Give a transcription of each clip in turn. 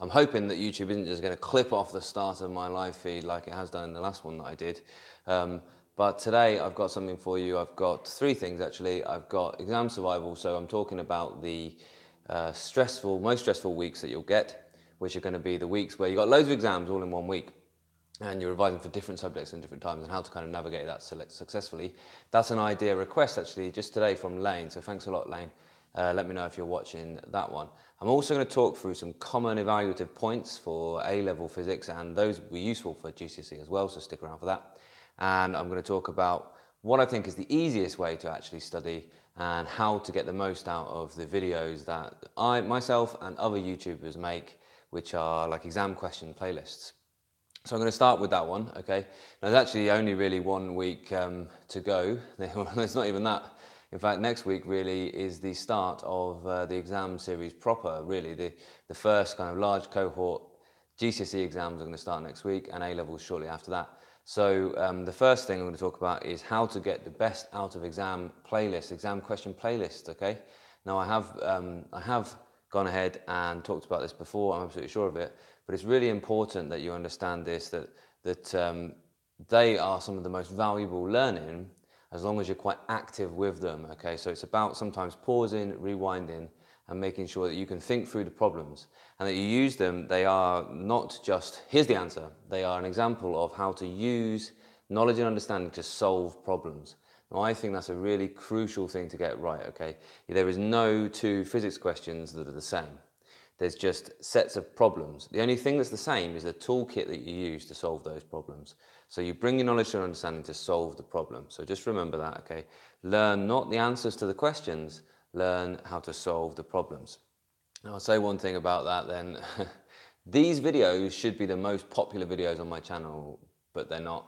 I'm hoping that YouTube isn't just going to clip off the start of my live feed like it has done in the last one that I did. But today I've got something for you. I've got three things actually. I've got exam survival, so I'm talking about the most stressful weeks that you'll get, which are going to be the weeks where you've got loads of exams all in one week and you're revising for different subjects and different times, and how to kind of navigate that successfully. That's an idea request actually just today from Lane, so thanks a lot, Lane. Let me know if you're watching that one. I'm also going to talk through some common evaluative points for A-level physics, and those will be useful for GCSE as well, so stick around for that. And I'm going to talk about what I think is the easiest way to actually study and how to get the most out of the videos that I, myself and other YouTubers make, which are like exam question playlists. So I'm going to start with that one, okay? Now there's actually only really 1 week to go. It's not even that. In fact, next week really is the start of the exam series proper, really. The first kind of large cohort GCSE exams are going to start next week, and A-levels shortly after that. So the first thing I'm going to talk about is how to get the best out of exam question playlist, okay? Now I have gone ahead and talked about this before, I'm absolutely sure of it, but it's really important that you understand this, that they are some of the most valuable learning as long as you're quite active with them, okay? So it's about sometimes pausing, rewinding, and making sure that you can think through the problems and that you use them. They are not just, here's the answer, they are an example of how to use knowledge and understanding to solve problems. Now, I think that's a really crucial thing to get right, okay? There is no two physics questions that are the same. There's just sets of problems. The only thing that's the same is the toolkit that you use to solve those problems. So you bring your knowledge and understanding to solve the problem. So just remember that, okay? Learn not the answers to the questions, learn how to solve the problems. Now I'll say one thing about that then. These videos should be the most popular videos on my channel, but they're not.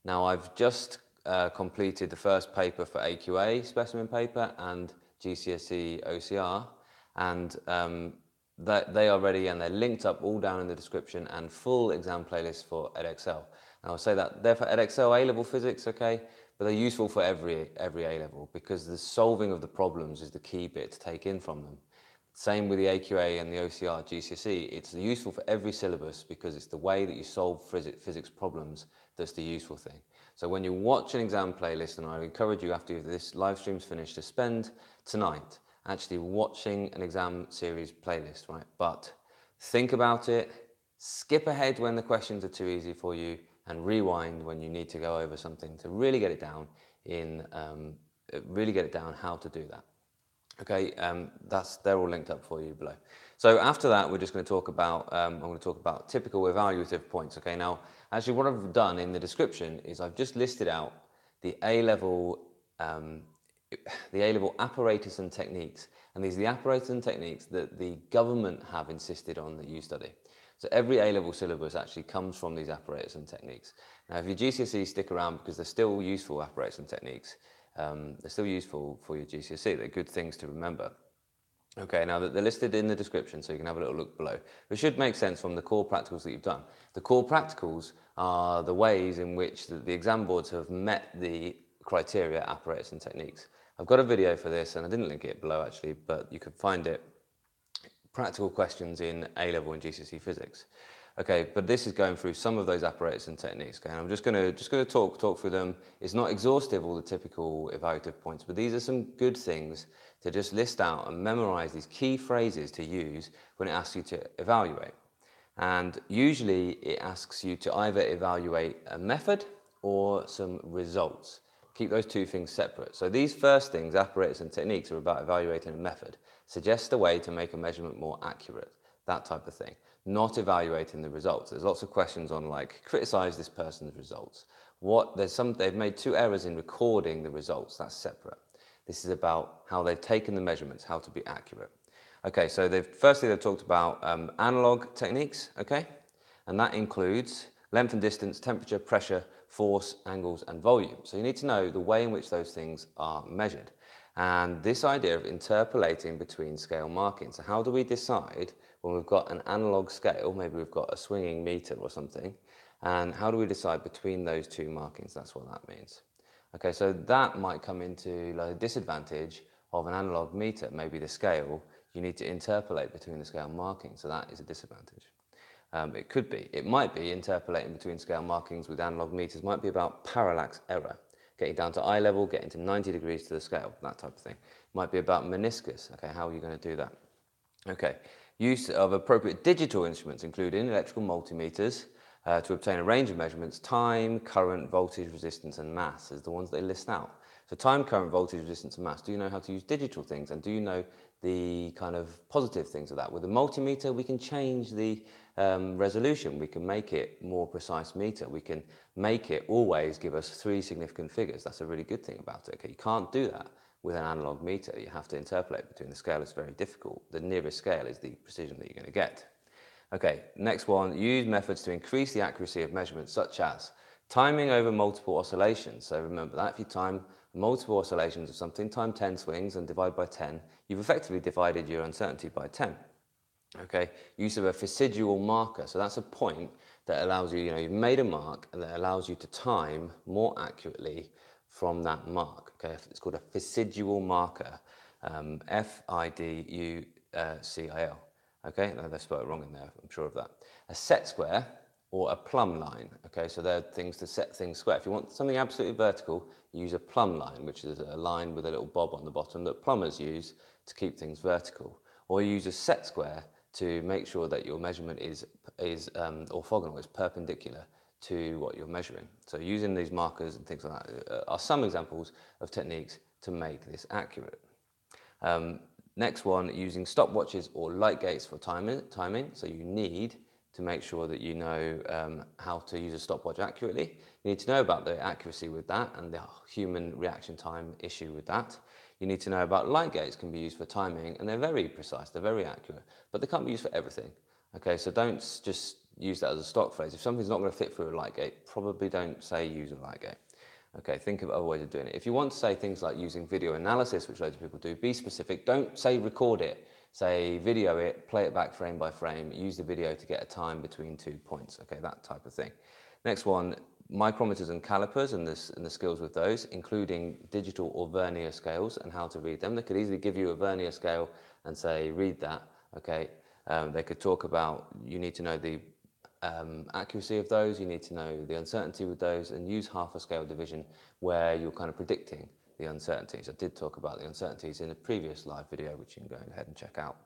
Now I've just completed the first paper for AQA specimen paper and GCSE OCR, and they are ready and they're linked up all down in the description, and full exam playlists for Edexcel. And I'll say that they're for Edexcel A-level physics, okay, but they're useful for every A-level, because the solving of the problems is the key bit to take in from them. Same with the AQA and the OCR GCSE. It's useful for every syllabus because it's the way that you solve physics problems that's the useful thing. So when you watch an exam playlist, and I encourage you after this live stream's finished to spend tonight actually watching an exam series playlist, right? But think about it, skip ahead when the questions are too easy for you, and rewind when you need to go over something to really get it down how to do that. Okay, they're all linked up for you below. So after that, we're just going to talk about, I'm going to talk about typical evaluative points. Okay, now, actually what I've done in the description is I've just listed out the A-level apparatus and techniques. And these are the apparatus and techniques that the government have insisted on that you study. So every A-level syllabus actually comes from these apparatus and techniques. Now, if your GCSE, stick around because they're still useful apparatus and techniques. They're still useful for your GCSE. They're good things to remember. Okay, now they're listed in the description, so you can have a little look below. It should make sense from the core practicals that you've done. The core practicals are the ways in which the exam boards have met the criteria, apparatus and techniques. I've got a video for this, and I didn't link it below actually, but you can find it. Practical questions in A-level and GCSE physics. Okay, but this is going through some of those apparatus and techniques. Okay, and I'm just going to talk through them. It's not exhaustive, all the typical evaluative points, but these are some good things to just list out and memorize these key phrases to use when it asks you to evaluate. And usually it asks you to either evaluate a method or some results. Keep those two things separate. So these first things, apparatus and techniques, are about evaluating a method. Suggest a way to make a measurement more accurate, that type of thing. Not evaluating the results. There's lots of questions on like, criticize this person's results. They've made 2 errors in recording the results, that's separate. This is about how they've taken the measurements, how to be accurate. Okay, so firstly they've talked about analogue techniques, okay? And that includes length and distance, temperature, pressure, force, angles, and volume. So you need to know the way in which those things are measured. And this idea of interpolating between scale markings. So how do we decide when we've got an analog scale, maybe we've got a swinging meter or something, and how do we decide between those 2 markings? That's what that means. Okay, so that might come into like a disadvantage of an analog meter, maybe the scale. you need to interpolate between the scale markings, so that is a disadvantage. It might be interpolating between scale markings with analog meters, might be about parallax error, getting down to eye level, getting to 90 degrees to the scale, that type of thing. Might be about meniscus, okay, how are you going to do that? Okay, use of appropriate digital instruments, including electrical multimeters, to obtain a range of measurements: time, current, voltage, resistance, and mass is the ones they list out. So time, current, voltage, resistance, and mass. Do you know how to use digital things? And do you know the kind of positive things of that? With a multimeter, we can change the resolution. We can make it more precise meter. We can make it always give us 3 significant figures. That's a really good thing about it. Okay, you can't do that with an analog meter. You have to interpolate between the scale. It's very difficult. The nearest scale is the precision that you're going to get. Okay, next one, use methods to increase the accuracy of measurements, such as timing over multiple oscillations. So remember that if you time multiple oscillations of something, time 10 swings and divide by 10, you've effectively divided your uncertainty by 10. Okay, use of a residual marker. So that's a point that allows you, you've made a mark and that allows you to time more accurately from that mark. Okay, it's called a residual marker, F-I-D-U-C-I-L. Okay, no, they spelled it wrong in there, I'm sure of that. A set square or a plumb line. Okay, so they're things to set things square. If you want something absolutely vertical, you use a plumb line, which is a line with a little bob on the bottom that plumbers use to keep things vertical. Or you use a set square to make sure that your measurement is orthogonal, is perpendicular to what you're measuring. So using these markers and things like that are some examples of techniques to make this accurate. Next one, using stopwatches or light gates for timing. So you need to make sure that you know how to use a stopwatch accurately. You need to know about the accuracy with that and the human reaction time issue with that. You need to know about light gates can be used for timing, and they're very precise, they're very accurate, but they can't be used for everything. Okay, so don't just use that as a stock phrase. If something's not going to fit through a light gate, probably don't say use a light gate. Okay, think of other ways of doing it. If you want to say things like using video analysis, which loads of people do, be specific. Don't say record it. Say video it, play it back frame by frame, use the video to get a time between 2 points. Okay, that type of thing. Next one, micrometers and calipers and the skills with those, including digital or Vernier scales and how to read them. They could easily give you a Vernier scale and say, read that. Okay, they could talk about, you need to know the accuracy of those, you need to know the uncertainty with those, and use half a scale division where you're kind of predicting the uncertainties. I did talk about the uncertainties in a previous live video, which you can go ahead and check out.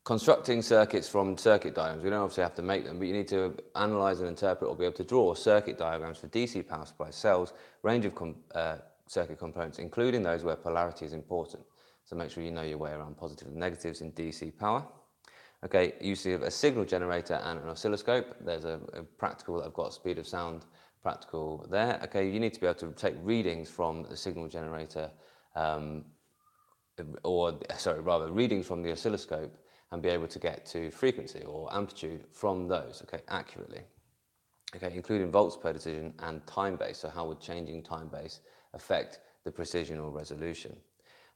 Constructing circuits from circuit diagrams. We don't obviously have to make them, but you need to analyze and interpret or be able to draw circuit diagrams for DC power supply cells, range of circuit components, including those where polarity is important. So make sure you know your way around positives and negatives in DC power. Okay, use of a signal generator and an oscilloscope. There's a practical that I've got, speed of sound practical there. Okay, you need to be able to take readings from the signal generator, readings from the oscilloscope, and be able to get to frequency or amplitude from those, okay, accurately. Okay, including volts per decision and time base. So how would changing time base affect the precision or resolution?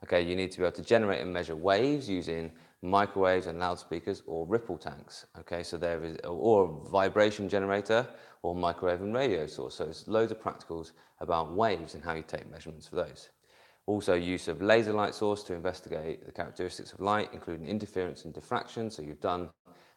Okay, you need to be able to generate and measure waves using microwaves and loudspeakers or ripple tanks. Okay, so there is, or a vibration generator or microwave and radio source. So there's loads of practicals about waves and how you take measurements for those. Also use of laser light source to investigate the characteristics of light, including interference and diffraction. So you've done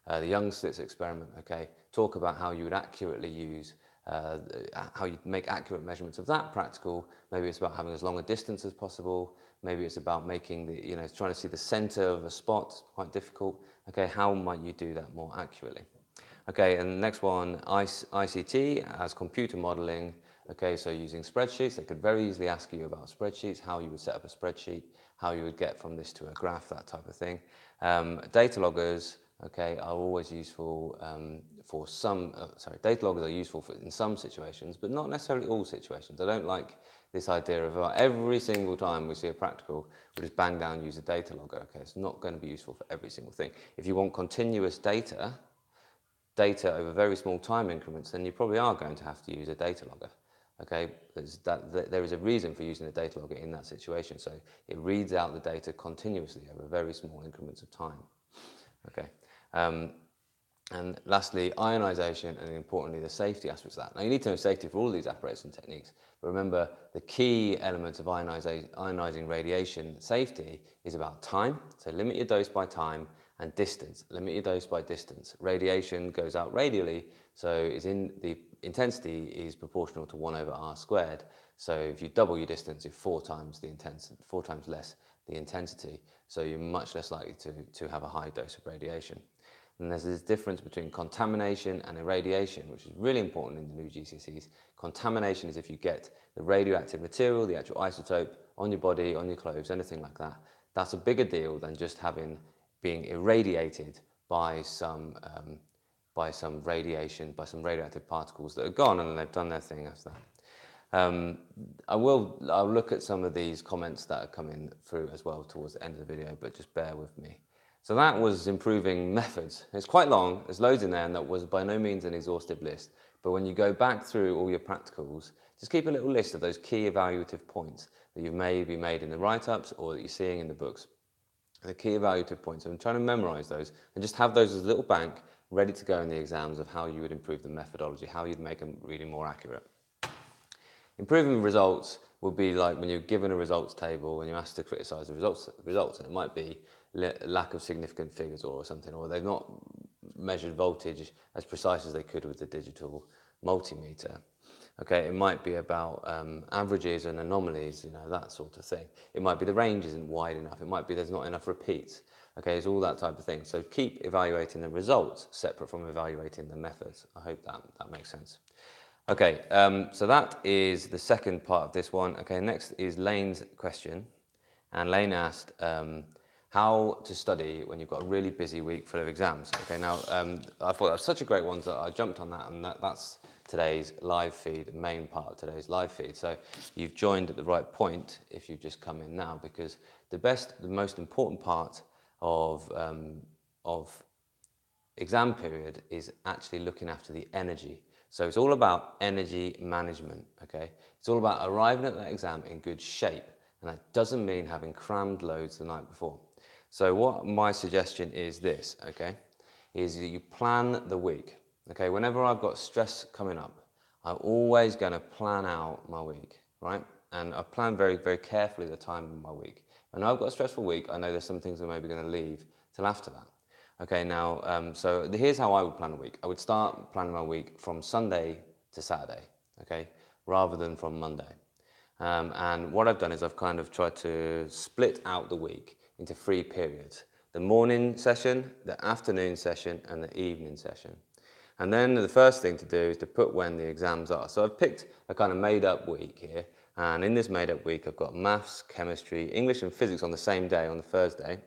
the Young slits experiment. Okay, talk about how you would accurately use, how you make accurate measurements of that practical. Maybe it's about having as long a distance as possible. Maybe it's about making the, trying to see the center of a spot, quite difficult. Okay, how might you do that more accurately? Okay, and the next one, ICT as computer modeling. Okay, so using spreadsheets, they could very easily ask you about spreadsheets, how you would set up a spreadsheet, how you would get from this to a graph, that type of thing. Data loggers, okay, are always useful for some, data loggers are useful in some situations, but not necessarily all situations. I don't like this idea of every single time we see a practical, we just bang down, use a data logger. Okay, it's not going to be useful for every single thing. If you want continuous data over very small time increments, then you probably are going to have to use a data logger. Okay, there is a reason for using a data logger in that situation. So it reads out the data continuously over very small increments of time. Okay. And lastly, ionisation, and importantly, the safety aspects of that. Now, you need to know safety for all of these apparatus and techniques, but remember, the key element of ionising radiation safety is about time. So limit your dose by time, and distance. Limit your dose by distance. Radiation goes out radially, so the intensity is proportional to 1 over r squared. So if you double your distance, you're 4 times less the intensity. So you're much less likely to have a high dose of radiation. And there's this difference between contamination and irradiation, which is really important in the new GCSEs. Contamination is if you get the radioactive material, the actual isotope, on your body, on your clothes, anything like that. That's a bigger deal than just being irradiated by some radiation, by some radioactive particles that are gone and they've done their thing after that. I'll look at some of these comments that are coming through as well towards the end of the video, but just bear with me. So that was improving methods. It's quite long, there's loads in there, and that was by no means an exhaustive list. But when you go back through all your practicals, just keep a little list of those key evaluative points that you've maybe made in the write-ups or that you're seeing in the books. The key evaluative points, and trying to memorise those and just have those as a little bank ready to go in the exams of how you would improve the methodology, how you'd make them really more accurate. Improving results will be like when you're given a results table and you're asked to criticise the results, and it might be lack of significant figures or something, or they've not measured voltage as precise as they could with the digital multimeter. Okay, it might be about averages and anomalies, that sort of thing. It might be the range isn't wide enough. It might be there's not enough repeats. Okay, it's all that type of thing. So keep evaluating the results separate from evaluating the methods. I hope that makes sense. Okay, so that is the second part of this one. Okay, next is Lane's question. And Lane asked how to study when you've got a really busy week full of exams. Okay, now I thought that was such a great one that I jumped on that, and that's today's live feed, the main part of today's live feed. So you've joined at the right point if you've just come in now, because the most important part of exam period is actually looking after the energy. So it's all about energy management, okay? It's all about arriving at that exam in good shape, and that doesn't mean having crammed loads the night before. So what my suggestion is this, okay, is that you plan the week, okay? Whenever I've got stress coming up, I'm always going to plan out my week, right? And I plan very, very carefully the time of my week. When I've got a stressful week, I know there's some things I'm maybe going to leave till after that. Okay, now, so here's how I would plan a week. I would start planning my week from Sunday to Saturday, okay, rather than from Monday. And what I've done is I've kind of tried to split out the week into 3 periods: the morning session, the afternoon session, and the evening session. And then the first thing to do is to put when the exams are. So I've picked a kind of made-up week here, and in this made-up week I've got maths, chemistry, English and physics on the same day, on the Thursday,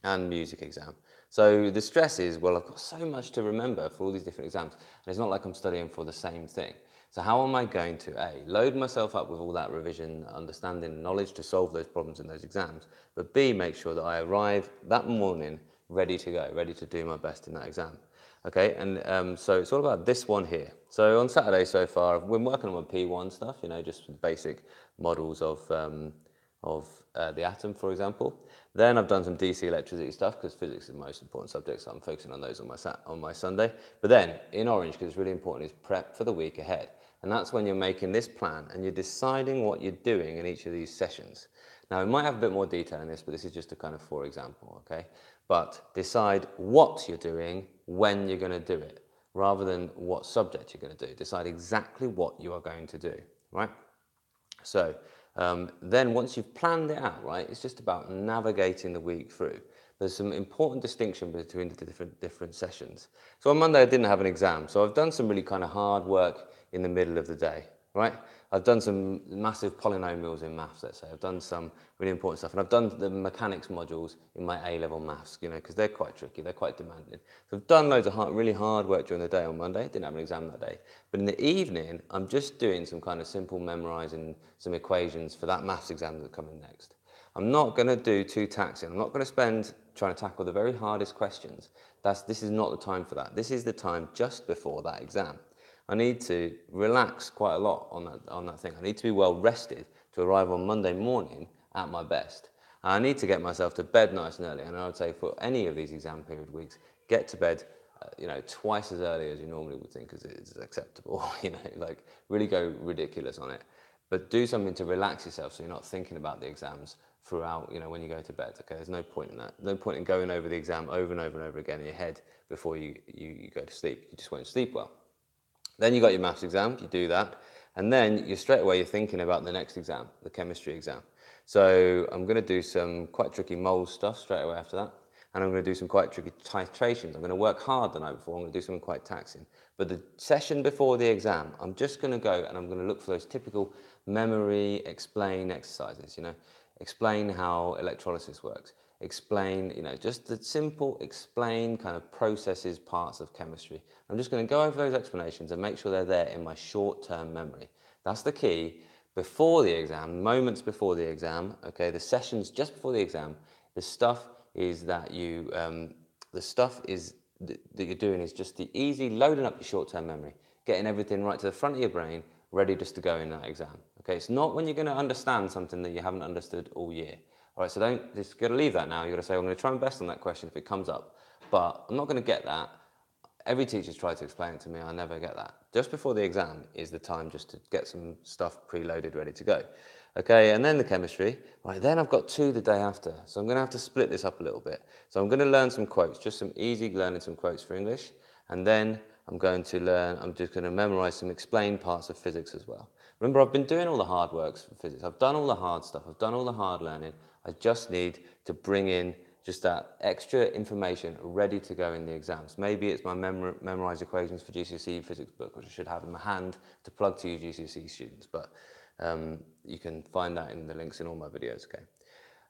and music exam. So the stress is, well, I've got so much to remember for all these different exams, and it's not like I'm studying for the same thing. So how am I going to, A, load myself up with all that revision, understanding, knowledge to solve those problems in those exams, but B, make sure that I arrive that morning ready to go, ready to do my best in that exam. Okay, and so it's all about this one here. So on Saturday so far, I've been working on my P1 stuff, just basic models of the atom, for example. Then I've done some DC electricity stuff because physics is the most important subject, so I'm focusing on those on my Sunday. But then, in orange, because it's really important, is prep for the week ahead. And that's when you're making this plan and you're deciding what you're doing in each of these sessions. Now, we might have a bit more detail in this, but this is just a kind of for example, okay? But decide what you're doing when you're going to do it, rather than what subject you're going to do. Decide exactly what you are going to do, right? So then once you've planned it out, right, it's just about navigating the week through. There's some important distinction between the different sessions. So on Monday I didn't have an exam, so I've done some really kind of hard work in the middle of the day, right? I've done some massive polynomials in maths, let's say. I've done some really important stuff, and I've done the mechanics modules in my A-level maths, because they're quite tricky, they're quite demanding. So I've done loads of really hard work during the day on Monday. Didn't have an exam that day. But in the evening, I'm just doing some kind of simple memorising some equations for that maths exam that's coming next. I'm not going to do too taxing. I'm not going to spend trying to tackle the very hardest questions. This is not the time for that. This is the time just before that exam. I need to relax quite a lot on that thing. I need to be well rested to arrive on Monday morning at my best. And I need to get myself to bed nice and early. And I would say for any of these exam period weeks, get to bed you know, twice as early as you normally would think is acceptable. You know, like really go ridiculous on it. But do something to relax yourself so you're not thinking about the exams throughout, you know, when you go to bed. Okay, there's no point in that. No point in going over the exam over and over and over again in your head before you go to sleep. You just won't sleep well. Then you got your maths exam, you do that, and then you're thinking about the next exam, the chemistry exam. So I'm going to do some quite tricky mole stuff straight away after that, and I'm going to do some quite tricky titrations. I'm going to work hard the night before, I'm going to do something quite taxing. But the session before the exam, I'm just going to go and I'm going to look for those typical memory explain exercises, you know, explain how electrolysis works, explain, you know, just the simple explain kind of processes, parts of chemistry. I'm just going to go over those explanations and make sure they're there in my short-term memory. That's the key. Before the exam, moments before the exam, okay, the sessions just before the exam, the stuff is that that you're doing is just the easy loading up your short-term memory, getting everything right to the front of your brain, ready just to go in that exam. Okay, it's not when you're going to understand something that you haven't understood all year. All right, so don't just got to leave that now. You've got to say, I'm going to try my best on that question if it comes up, but I'm not going to get that. Every teacher's tried to explain it to me. I never get that. Just before the exam is the time just to get some stuff preloaded, ready to go. Okay, and then the chemistry. Right, then I've got 2 the day after. So I'm going to have to split this up a little bit. So I'm going to learn some quotes, just some easy learning some quotes for English. And then I'm just going to memorize some explained parts of physics as well. Remember, I've been doing all the hard works for physics. I've done all the hard stuff. I've done all the hard learning. I just need to bring in just that extra information ready to go in the exams. Maybe it's my memorise equations for GCSE physics book, which I should have in my hand to plug to you GCSE students, but you can find that in the links in all my videos, okay?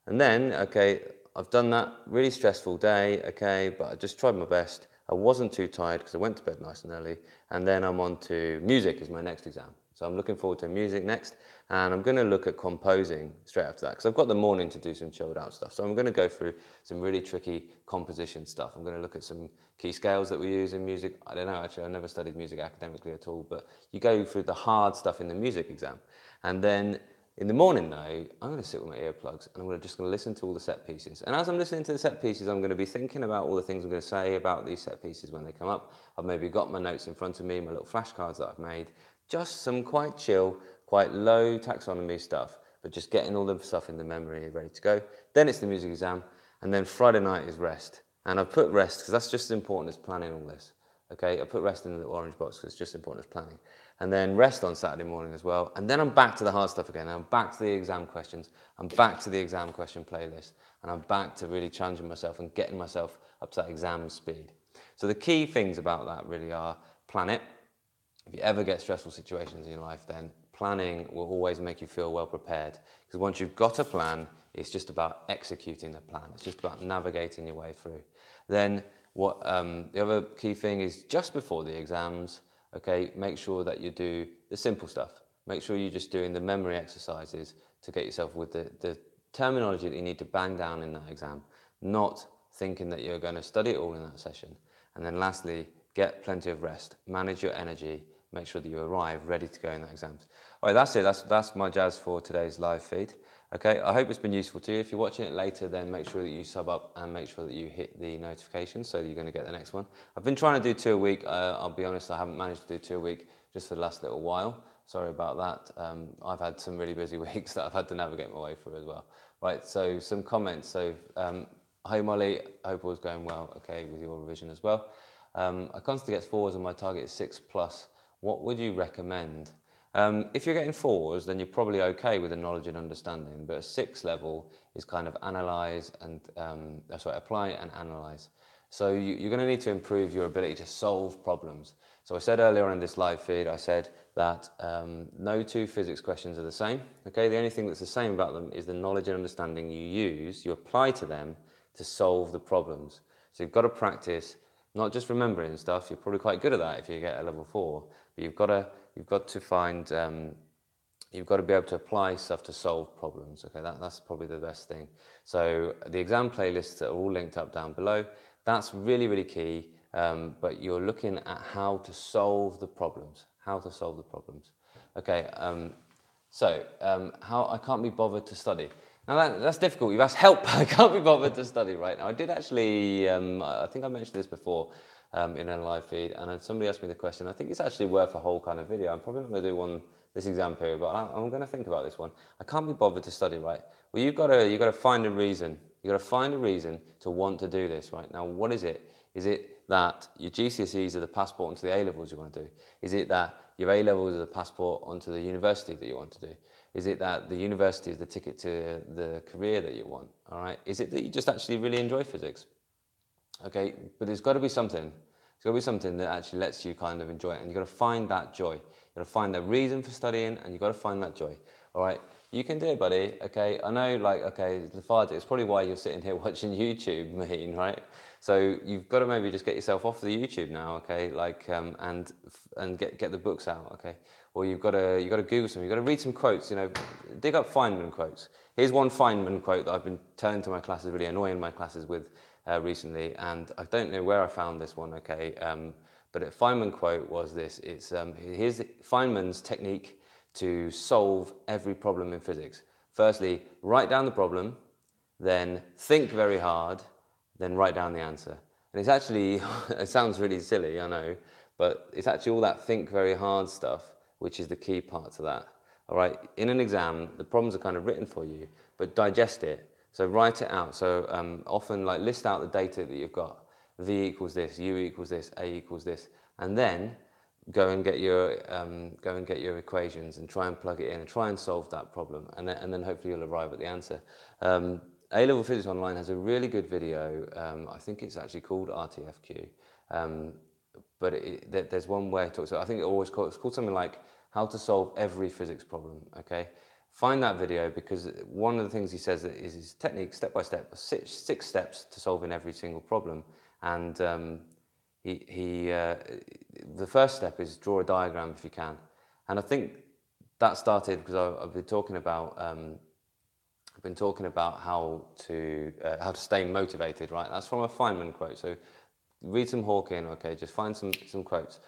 And then, okay, I've done that really stressful day, okay, but I just tried my best. I wasn't too tired because I went to bed nice and early, and then I'm on to music as my next exam. So I'm looking forward to music next, and I'm going to look at composing straight after that because I've got the morning to do some chilled out stuff. So I'm going to go through some really tricky composition stuff. I'm going to look at some key scales that we use in music. I don't know, actually, I never studied music academically at all, but you go through the hard stuff in the music exam. And then in the morning, though, I'm going to sit with my earplugs and I'm just going to listen to all the set pieces. And as I'm listening to the set pieces, I'm going to be thinking about all the things I'm going to say about these set pieces when they come up. I've maybe got my notes in front of me, my little flashcards that I've made. Just some quite chill, quite low taxonomy stuff, but just getting all the stuff in the memory ready to go. Then it's the music exam, and then Friday night is rest. And I've put rest because that's just as important as planning all this. Okay, I put rest in the little orange box because it's just as important as planning. And then rest on Saturday morning as well. And then I'm back to the hard stuff again. I'm back to the exam questions. I'm back to the exam question playlist. And I'm back to really challenging myself and getting myself up to that exam speed. So the key things about that really are plan it. If you ever get stressful situations in your life, then planning will always make you feel well prepared. Because once you've got a plan, it's just about executing the plan. It's just about navigating your way through. Then the other key thing is just before the exams, okay, make sure that you do the simple stuff. Make sure you're just doing the memory exercises to get yourself with the terminology that you need to bang down in that exam, not thinking that you're going to study it all in that session. And then lastly, get plenty of rest, manage your energy, make sure that you arrive ready to go in that exams. All right, that's it. That's my jazz for today's live feed. Okay, I hope it's been useful to you. If you're watching it later, then make sure that you sub up and make sure that you hit the notifications so you're going to get the next one. I've been trying to do 2 a week. I'll be honest, I haven't managed to do 2 a week just for the last little while. Sorry about that. I've had some really busy weeks that I've had to navigate my way through as well. Right, so some comments. So, hi Molly, I hope all's going well, okay, with your revision as well. I constantly get 4s and my target is 6+. What would you recommend? If you're getting 4s, then you're probably okay with the knowledge and understanding, but a 6 level is kind of analyze and, apply and analyze. So you're going to need to improve your ability to solve problems. So I said earlier on in this live feed, I said that no 2 physics questions are the same. Okay, the only thing that's the same about them is the knowledge and understanding you apply to them to solve the problems. So you've got to practice not just remembering stuff. You're probably quite good at that if you get a level 4, but you've got to be able to apply stuff to solve problems. Okay, that's probably the best thing. So the exam playlists are all linked up down below. That's really, really key. But you're looking at how to solve the problems. Okay. How I can't be bothered to study. Now that's difficult. You've asked help. I can't be bothered to study right now. I did actually, I think I mentioned this before in a live feed, and then somebody asked me the question. I think it's actually worth a whole kind of video. I'm probably not going to do one this exam period, but I'm going to think about this one. I can't be bothered to study right. Well, you've got to find a reason. You've got to find a reason to want to do this right now. What is it? Is it that your GCSEs are the passport onto the A-levels you want to do? Is it that your A-levels are the passport onto the university that you want to do? Is it that the university is the ticket to the career that you want? All right. Is it that you just actually really enjoy physics? Okay, but there's got to be something. There's got to be something that actually lets you kind of enjoy it, and you've got to find that joy. You've got to find the reason for studying, and you've got to find that joy. All right, you can do it, buddy. Okay, I know, like, okay, lethargic. It's probably why you're sitting here watching YouTube, Maheen, right? So you've got to maybe just get yourself off the YouTube now, okay? Like, and get the books out, okay? Or you've got to Google some. You've got to read some quotes. You know, dig up Feynman quotes. Here's one Feynman quote that I've been telling to my classes, really annoying my classes with recently, and I don't know where I found this one, okay? But a Feynman quote was this. It's here's Feynman's technique to solve every problem in physics. Firstly, write down the problem, then think very hard, then write down the answer. And it's actually, it sounds really silly, I know, but it's actually all that think very hard stuff, which is the key part to that. All right, in an exam, the problems are kind of written for you, but digest it. So write it out. So often, like, list out the data that you've got. V equals this, U equals this, A equals this, and then go and get your equations and try and plug it in and try and solve that problem, and then hopefully you'll arrive at the answer. A-Level Physics Online has a really good video. I think it's actually called RTFQ, but there's one way to talk. So I think it's called something like how to solve every physics problem. Okay, find that video, because one of the things he says is his technique, step by step, six steps to solving every single problem, and the first step is draw a diagram if you can. And I think that started because I've been talking about how to stay motivated, right? That's from a Feynman quote. So read some Hawking, okay? Just find some quotes.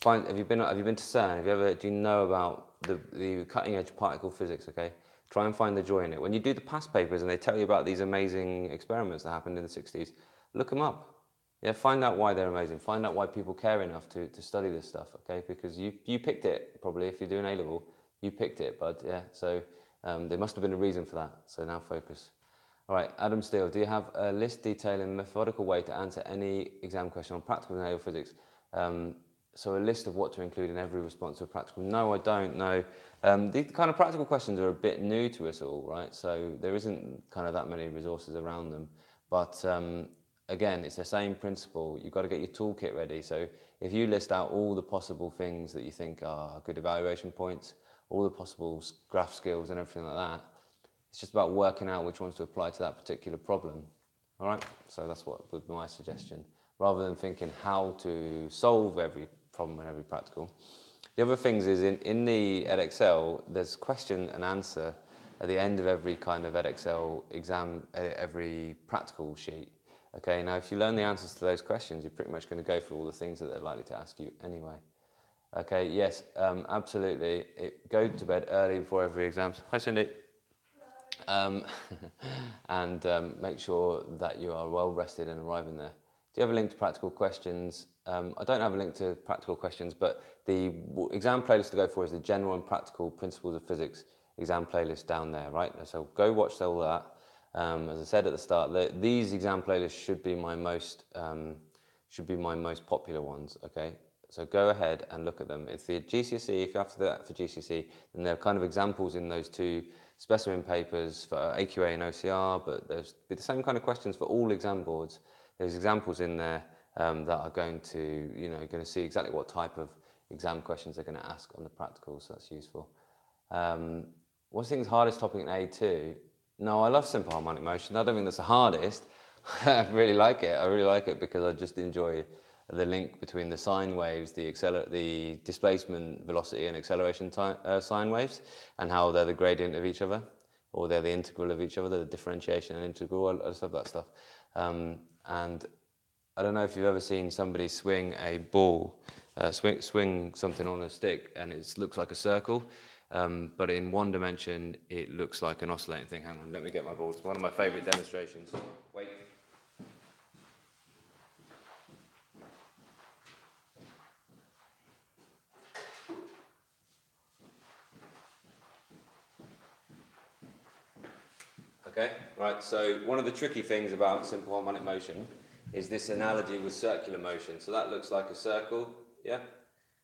Have you been to CERN? Do you know about the cutting edge particle physics? Okay, try and find the joy in it. When you do the past papers and they tell you about these amazing experiments that happened in the 60s, look them up. Yeah, find out why they're amazing. Find out why people care enough to study this stuff. Okay, because you picked it probably. If you're doing A-level, you picked it, bud. Yeah, so there must have been a reason for that. So now focus. All right, Adam Steele, do you have a list detailing a methodical way to answer any exam question on practical and A-level physics? So a list of what to include in every response to a practical. No, I don't know. The kind of practical questions are a bit new to us all, right? So there isn't kind of that many resources around them. But again, it's the same principle. You've got to get your toolkit ready. So if you list out all the possible things that you think are good evaluation points, all the possible graph skills and everything like that, it's just about working out which ones to apply to that particular problem. All right, so that's what would be my suggestion, rather than thinking how to solve every problem in every practical. The other things is in the Edexcel, there's question and answer at the end of every kind of Edexcel exam, every practical sheet. Okay, now if you learn the answers to those questions, you're pretty much going to go through all the things that they're likely to ask you anyway. Okay, yes, absolutely. Go to bed early before every exam. Hi, Cindy. And make sure that you are well rested and arriving there. Do you have a link to practical questions? I don't have a link to practical questions, but the exam playlist to go for is the General and Practical Principles of Physics exam playlist down there, right? So go watch all that. As I said at the start, these exam playlists should be my most popular ones. Okay, so go ahead and look at them. It's the GCSE. If you have to do that for GCSE, then there are kind of examples in those two specimen papers for AQA and OCR, but there's the same kind of questions for all exam boards. There's examples in there that are going to see exactly what type of exam questions they're going to ask on the practical, so that's useful. What's the hardest topic in A2? No, I love simple harmonic motion. I don't think that's the hardest. I really like it. I really like it because I just enjoy the link between the sine waves, the displacement, velocity, and acceleration sine waves, and how they're the gradient of each other, or they're the integral of each other, the differentiation and integral. I just love that stuff. And I don't know if you've ever seen somebody swing a ball, swing something on a stick, and it looks like a circle. but in one dimension, it looks like an oscillating thing. Hang on, let me get my balls. One of my favorite demonstrations. Wait. Okay, right, so one of the tricky things about simple harmonic motion is this analogy with circular motion. So that looks like a circle, yeah?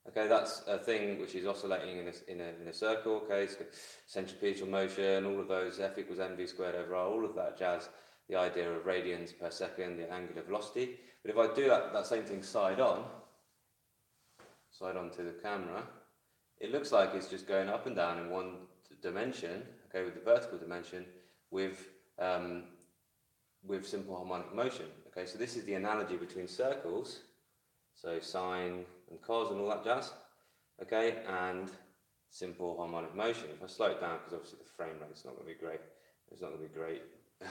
Okay, that's a thing which is oscillating in a circle, okay? It's centripetal motion, all of those, F equals mv squared over r, all of that jazz, the idea of radians per second, the angular velocity. But if I do that same thing side on to the camera, it looks like it's just going up and down in one dimension, okay, with the vertical dimension, with simple harmonic motion. Okay, so this is the analogy between circles, so sine and cos and all that jazz, okay, and simple harmonic motion. If I slow it down, because obviously the frame rate's not going to be great, it's not going to be great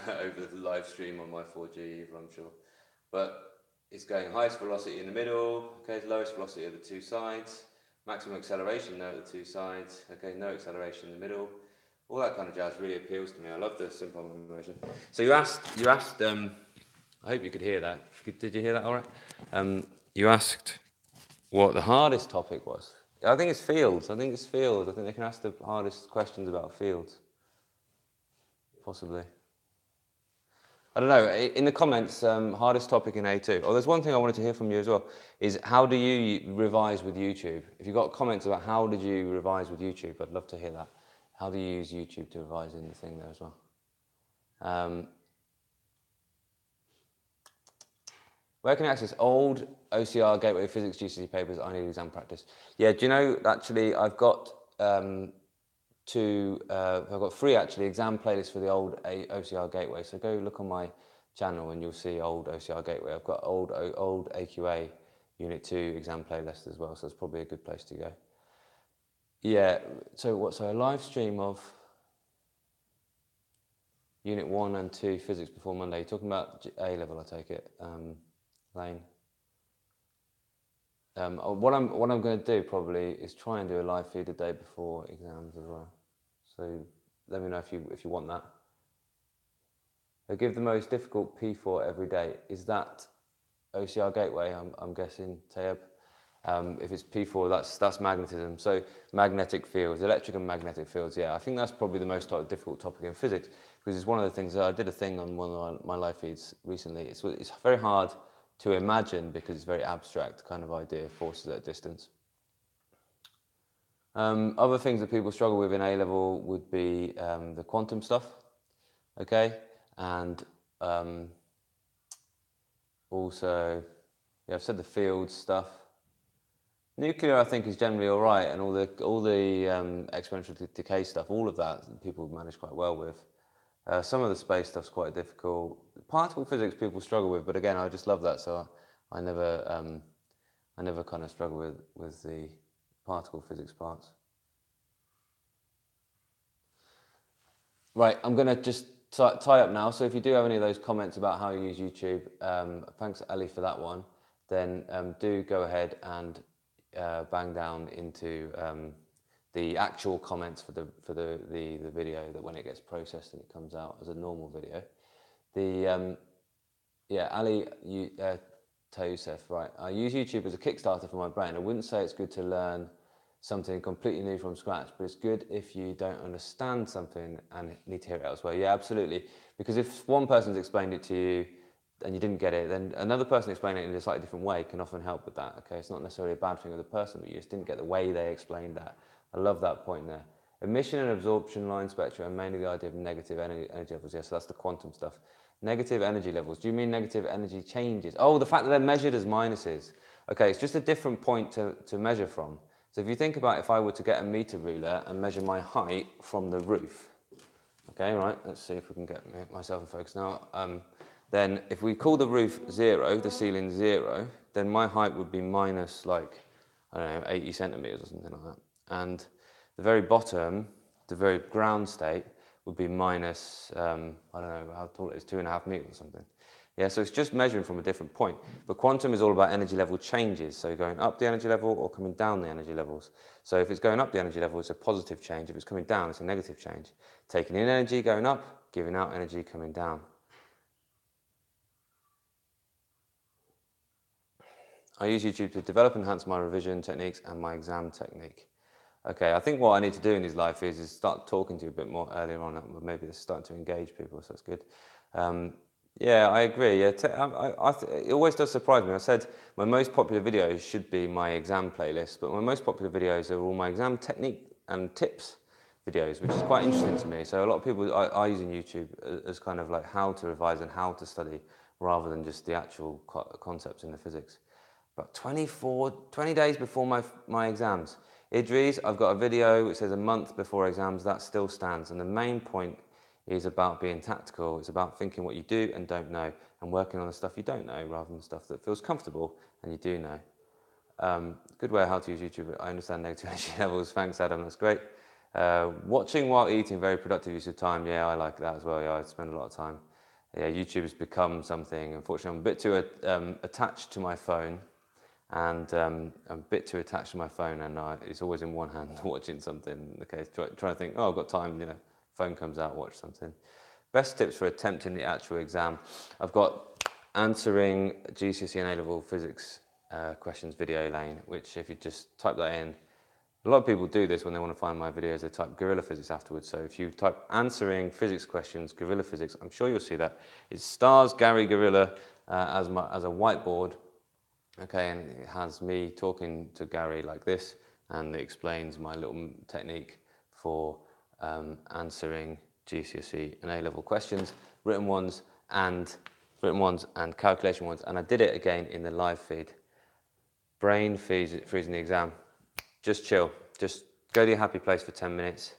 over the live stream on my 4G either, I'm sure, but it's going highest velocity in the middle, okay, lowest velocity at the two sides, maximum acceleration there at the two sides, okay, no acceleration in the middle. All that kind of jazz really appeals to me. I love the simple harmonic motion. So you asked. I hope you could hear that. Did you hear that all right? You asked what the hardest topic was. I think it's fields. I think they can ask the hardest questions about fields. Possibly. I don't know. In the comments, hardest topic in A2. Oh, there's one thing I wanted to hear from you as well, is how do you revise with YouTube? If you've got comments about how did you revise with YouTube, I'd love to hear that. How do you use YouTube to revise in the thing there as well? Where can I access old OCR Gateway Physics GCSE papers? I need exam practice. Yeah, do you know, actually, I've got I've got 3 actually exam playlists for the old OCR Gateway. So go look on my channel and you'll see old OCR Gateway. I've got old AQA Unit 2 exam playlist as well, so it's probably a good place to go. Yeah, so a live stream of Unit 1 and 2 physics before Monday. You're talking about A level, I take it, Lane. What I'm going to do probably is try and do a live feed the day before exams as well. So let me know if you want that. They give the most difficult P4 every day. Is that OCR Gateway? I'm guessing, Tayeb. If it's P4, that's magnetism. So magnetic fields, electric and magnetic fields. Yeah, I think that's probably the most difficult topic in physics, because it's one of the things that I did a thing on one of my live feeds recently. It's very hard to imagine because it's very abstract kind of idea, forces at a distance. Other things that people struggle with in A level would be the quantum stuff, okay, and also, yeah, I've said the field stuff. Nuclear, I think, is generally all right, and all the exponential decay stuff, all of that, people manage quite well with. Some of the space stuff's quite difficult. Particle physics people struggle with, but again, I just love that, so I never kind of struggle with the particle physics parts. Right, I'm going to just tie up now. So if you do have any of those comments about how you use YouTube, thanks Ali for that one. Then do go ahead and bang down into the actual comments for the video, that when it gets processed and it comes out as a normal video. Yeah, Ali Tausef, right. I use YouTube as a Kickstarter for my brain. I wouldn't say it's good to learn something completely new from scratch, but it's good if you don't understand something and need to hear it elsewhere. Yeah, absolutely. Because if one person's explained it to you and you didn't get it, then another person explaining it in a slightly different way can often help with that. Okay, it's not necessarily a bad thing of the person, but you just didn't get the way they explained that. I love that point there. Emission and absorption line spectra, and mainly the idea of negative energy levels. Yes, so that's the quantum stuff. Negative energy levels. Do you mean negative energy changes? Oh, the fact that they're measured as minuses. Okay, it's just a different point to measure from. So if you think about if I were to get a meter ruler and measure my height from the roof, okay, right, let's see if we can get myself in focus now. Then if we call the roof 0, the ceiling 0, then my height would be minus, like, I don't know, 80 centimeters or something like that. And the very bottom, the very ground state, would be minus, I don't know how tall it is, 2.5 meters or something. Yeah, so it's just measuring from a different point. But quantum is all about energy level changes. So going up the energy level or coming down the energy levels. So if it's going up the energy level, it's a positive change. If it's coming down, it's a negative change. Taking in energy, going up, giving out energy, coming down. I use YouTube to develop and enhance my revision techniques and my exam technique. Okay, I think what I need to do in these live feeds is start talking to you a bit more earlier on. Maybe it's starting to engage people, so that's good. Yeah, I agree. Yeah, it always does surprise me. I said my most popular videos should be my exam playlist, but my most popular videos are all my exam technique and tips videos, which is quite interesting to me. So a lot of people are using YouTube as kind of like how to revise and how to study rather than just the actual concepts in the physics. About 20 days before my exams. Idris, I've got a video which says a month before exams. That still stands. And the main point is about being tactical. It's about thinking what you do and don't know and working on the stuff you don't know rather than stuff that feels comfortable and you do know. Good way how to use YouTube. I understand negative energy levels. Thanks, Adam. That's great. Watching while eating, very productive use of time. Yeah, I like that as well. Yeah, I spend a lot of time. Yeah, YouTube has become something. Unfortunately, I'm a bit too attached to my phone. And I'm a bit too attached to my phone, and it's always in one hand watching something. Okay, trying to think, oh, I've got time, phone comes out, watch something. Best tips for attempting the actual exam. I've got answering GCSE and A-level physics questions video lane, which if you just type that in, a lot of people do this when they want to find my videos, they type guerrilla physics afterwards. So if you type answering physics questions, guerrilla physics, I'm sure you'll see that. It stars Gary Guerrilla as a whiteboard. Okay, and it has me talking to Gary like this, and it explains my little technique for answering GCSE and A-level questions, written ones and calculation ones. And I did it again in the live feed. Brain freezing the exam. Just chill. Just go to your happy place for 10 minutes.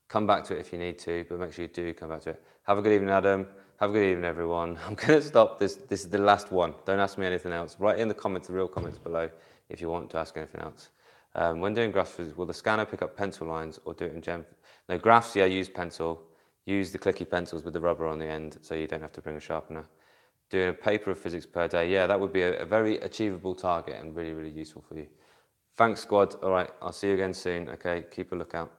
Come back to it if you need to, but make sure you do come back to it. Have a good evening, Adam. Have a good evening, everyone. I'm going to stop this. This is the last one. Don't ask me anything else. Write in the comments, the real comments below, if you want to ask anything else. When doing graphs, will the scanner pick up pencil lines or do it in gem? No, graphs, yeah, use pencil. Use the clicky pencils with the rubber on the end so you don't have to bring a sharpener. Doing a paper of physics per day, yeah, that would be a very achievable target and really, really useful for you. Thanks, squad. All right, I'll see you again soon. Okay, keep a lookout.